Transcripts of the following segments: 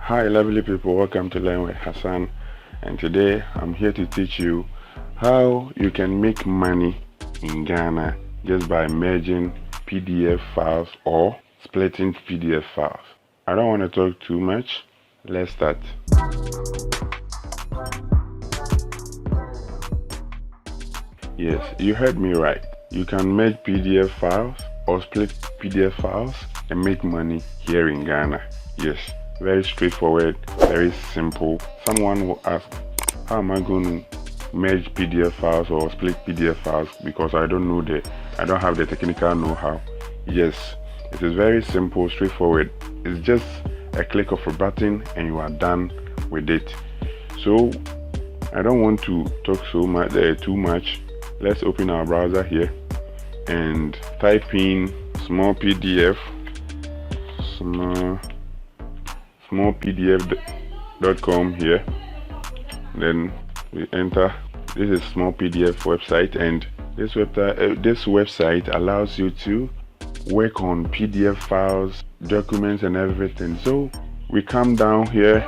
Hi lovely people, welcome to Learn with Hassan, and today I'm here to teach you how you can make money in Ghana just by merging PDF files or splitting PDF files. I don't want to talk too much, let's start. Yes, you heard me right. You can merge PDF files or split PDF files and make money here in Ghana. Yes, very straightforward, very simple. Someone will ask, how am I going to merge PDF files or split PDF files, because I don't have the technical know-how. Yes, it is very simple, straightforward. It's just a click of a button and you are done with it. So I don't want to talk too much. Let's open our browser here and type in smallpdf.com here. Then we enter. This is small PDF website, and this website allows you to work on PDF files, documents and everything. So we come down here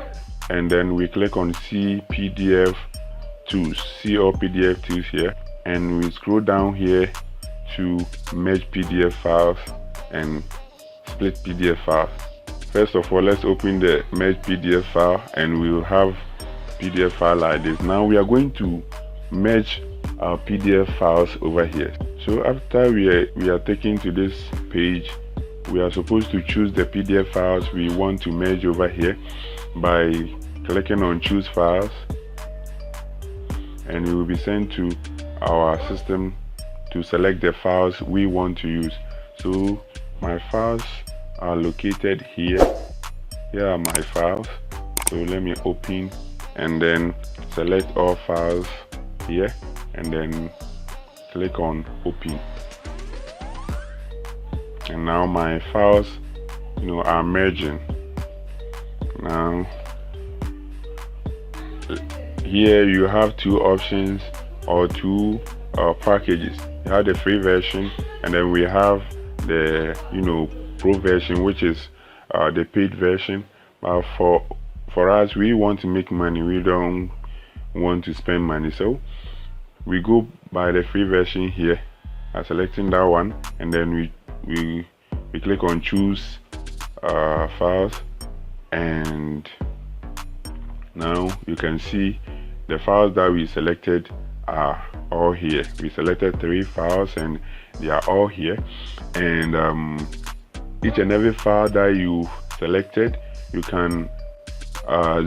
and then we click on see PDF tools, see all PDF tools here, and we scroll down here to merge PDF files and split PDF files. First of all, let's open the merge PDF file and we will have PDF file like this. Now we are going to merge our PDF files over here. So after we are taken to this page, we are supposed to choose the PDF files we want to merge over here by clicking on choose files, and we will be sent to our system to select the files we want to use. So my files are located here. Here are my files. So let me open and then select all files here and then click on open. And now my files are merging. Now here you have two options or two packages. You have the free version, and then we have the pro version, which is the paid version. But for us, we want to make money, we don't want to spend money, so we go by the free version here. Selecting that one, and then we click on choose files, and now you can see the files that we selected are all here. We selected 3 files and they are all here, and each and every file that you selected, you can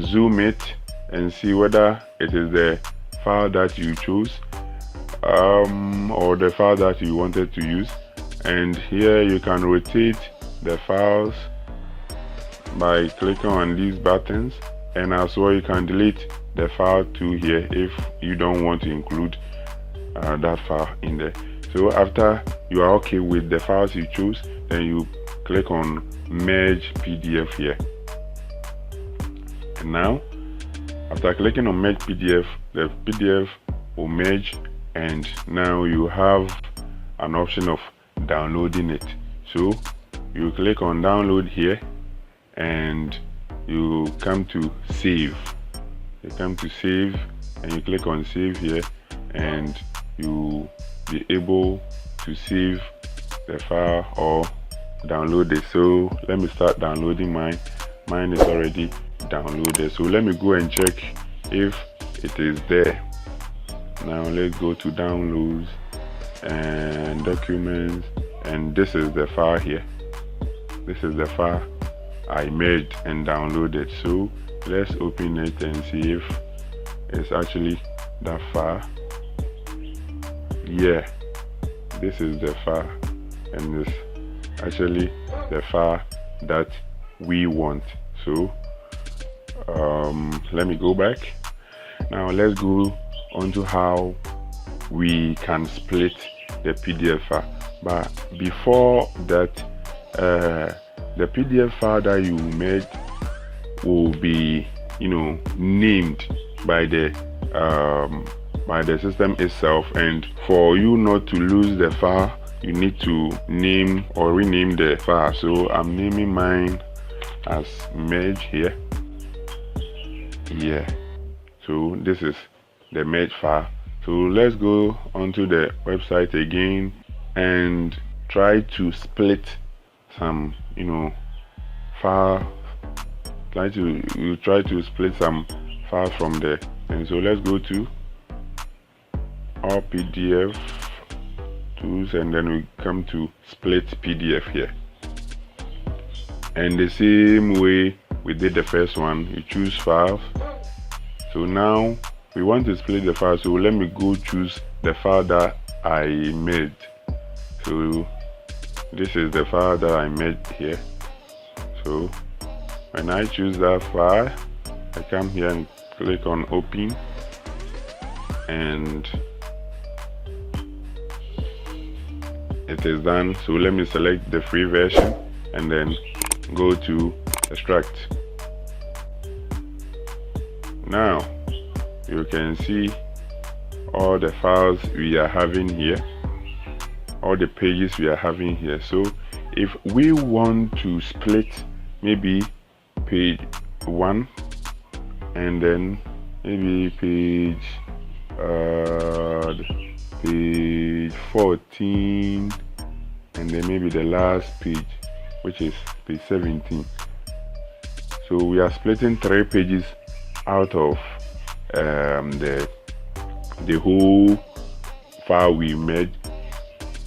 zoom it and see whether it is the file that you chose or the file that you wanted to use. And here you can rotate the files by clicking on these buttons, and as well you can delete the file too here if you don't want to include that file in there. So after you are okay with the files you choose, then you click on merge PDF here. And now after clicking on merge PDF, the PDF will merge, and now you have an option of downloading it. So you click on download here and you come to save. You come to save and you click on save here, and you be able to save the file or download it. So let me start downloading mine. Mine is already downloaded, so let me go and check if it is there. Now let's go to downloads and documents, and this is the file here. This is the file I made and downloaded. So let's open it and see if it's actually that file. Yeah, this is the file, and this actually the file that we want. So let me go back. Now let's go on to how we can split the PDF file. But before that, the PDF file that you made will be named by the system itself, and for you not to lose the file, you need to name or rename the file. So I'm naming mine as merge here, here. So this is the merge file. So let's go onto the website again and try to split some file. Try to split some files from there. And so let's go to all PDF tools, and then we come to split PDF here. And the same way we did the first one, you choose files. So now we want to split the file, so let me go choose the file that I made. So this is the file that I made here. So when I choose that file, I come here and click on open, and it is done. So let me select the free version and then go to extract. Now you can see all the files we are having here, all the pages we are having here. So if we want to split maybe page 1 and then maybe page 14 and then maybe the last page, which is page 17. So we are splitting 3 pages out of the whole file we made.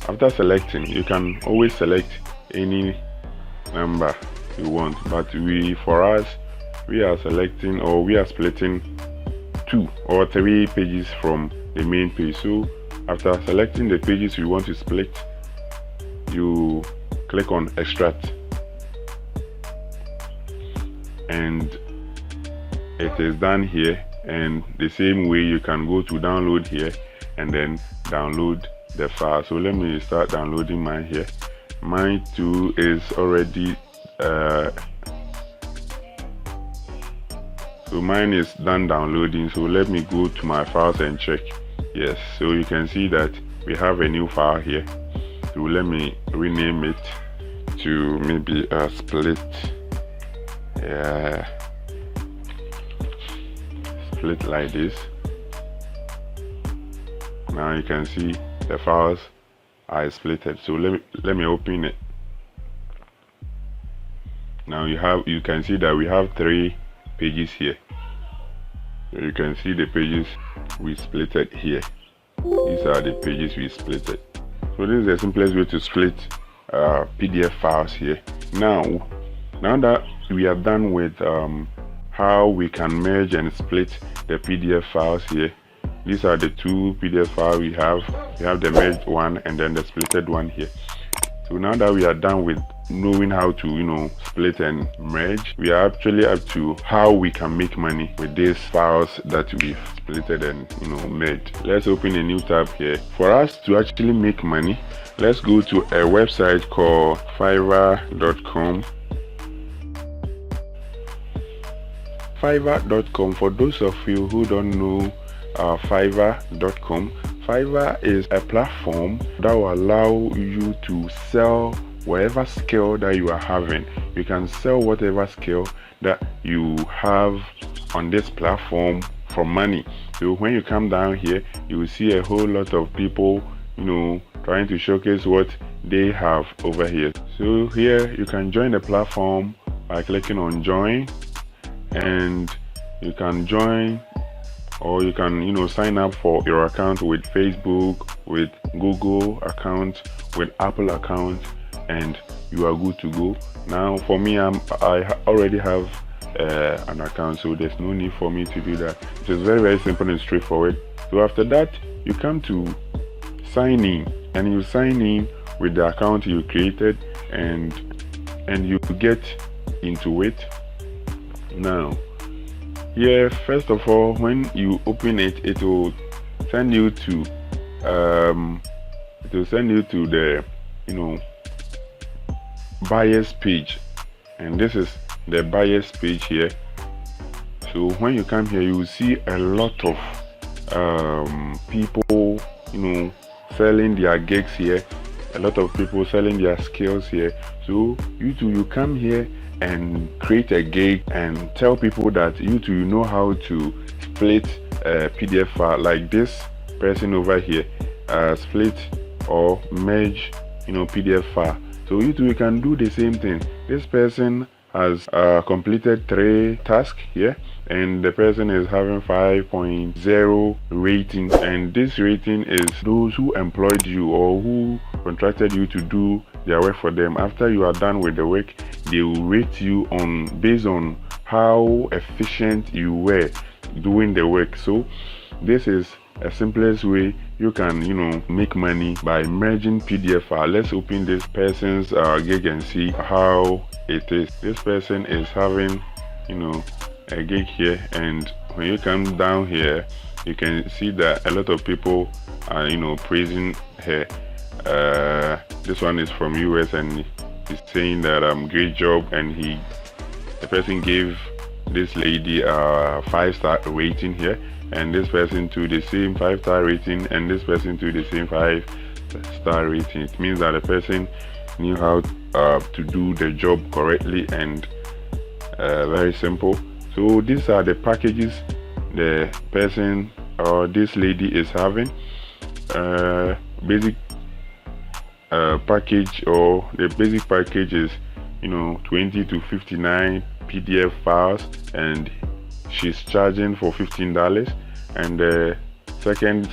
After selecting, you can always select any number you want, but we are selecting, or we are splitting 2 or 3 pages from the main page. So after selecting the pages you want to split, you click on extract, and it is done here. And the same way you can go to download here and then download the file. So let me start downloading mine here. Mine too is already so mine is done downloading. So let me go to my files and check. Yes, so you can see that we have a new file here. So let me rename it to maybe a split. Yeah, split like this. Now you can see the files are splitted. So let me open it. Now you can see that we have 3 pages here. So you can see the pages we splitted here. These are the pages we splitted. So this is the simplest way to split PDF files here. Now that we are done with how we can merge and split the PDF files here, these are the 2 PDF files we have. We have the merged one and then the splitted one here. So now that we are done with knowing how to split and merge, we are actually up to how we can make money with these files that we've splitted and merged. Let's open a new tab here. For us to actually make money, let's go to a website called Fiverr.com. Fiverr.com, for those of you who don't know Fiverr.com, Fiverr is a platform that will allow you to sell whatever skill that you are having. You can sell whatever skill that you have on this platform for money. So when you come down here, you will see a whole lot of people trying to showcase what they have over here. So here you can join the platform by clicking on join, and you can join, or you can sign up for your account with Facebook, with Google account, with Apple account, and you are good to go. Now for me, I already have an account, so there's no need for me to do that. It is very, very simple and straightforward. So after that, you come to sign in, and you sign in with the account you created, and you get into it. Now here, first of all, when you open it, it will send you to the buyers page, and this is the buyers page here. So when you come here, you will see a lot of people selling their gigs here. a lot of people selling their skills here. So you too, you come here and create a gig and tell people that you too, you know how to split a PDF file, like this person over here split or merge, PDF file. So you too, you can do the same thing. This person has completed 3 tasks here, and the person is having 5.0 rating, and this rating is those who employed you or who contracted you to do their work for them. After you are done with the work, they will rate you on based on how efficient you were doing the work. So this is a simplest way you can make money by merging PDF file. Let's open this person's gig and see how it is. This person is having a gig here, and when you come down here, you can see that a lot of people are praising her. This one is from US, and he's saying that great job, and the person gave this lady a 5-star rating here, and this person to the same 5-star rating, and this person to the same 5-star rating. It means that the person knew how to do the job correctly, and very simple. So these are the packages the person or this lady is having. Basic package, or the basic package is 20 to 59 PDF files, and she's charging for $15. And the second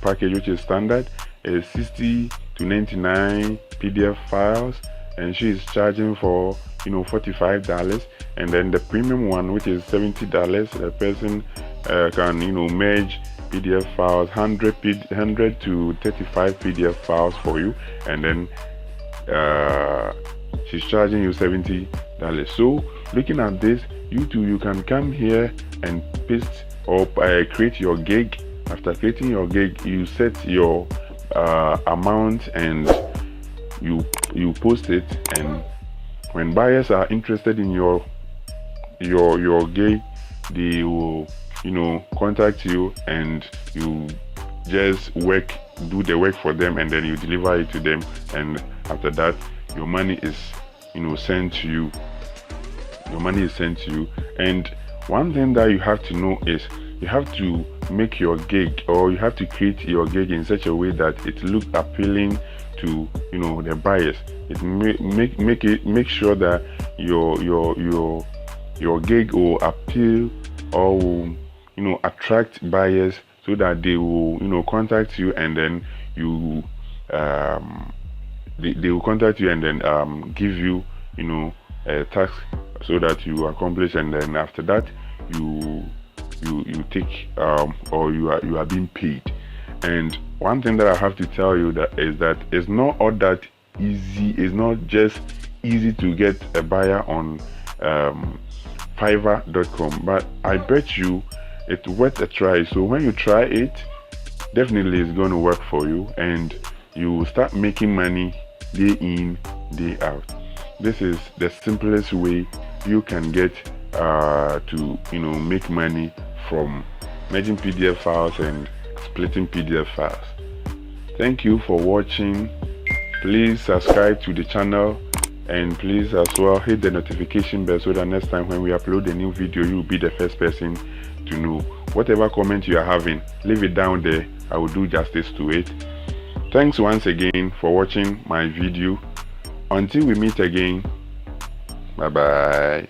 package, which is standard, is 60 to 99 PDF files, and she is charging for $45. And then the premium one, which is $70, the person can merge PDF files, 100 to 35 PDF files for you, and then she's charging you $70. So looking at this, you too, you can come here and paste or create your gig. After creating your gig, you set your amount and you post it, and when buyers are interested in your gig, they will contact you, and you just do the work for them, and then you deliver it to them, and after that your money is sent to you. And one thing that you have to know is you have to make your gig, or you have to create your gig in such a way that it looks appealing to the buyers. It make sure that your gig will appeal or will attract buyers, so that they will contact you, and then they will contact you, and then give you a task so that you accomplish, and then after that you take or you are being paid. And one thing that I have to tell you is that it's not all that easy. It's not just easy to get a buyer on Fiverr.com, but I bet you it's worth a try. So when you try it, definitely it's going to work for you, and you will start making money day in, day out. This is the simplest way you can get to make money from merging PDF files and splitting PDF files. Thank you for watching. Please subscribe to the channel, and please as well hit the notification bell, so that next time when we upload a new video, you'll be the first person to know. Whatever comment you are having, leave it down there. I will do justice to it. Thanks once again for watching my video. Until we meet again, bye bye.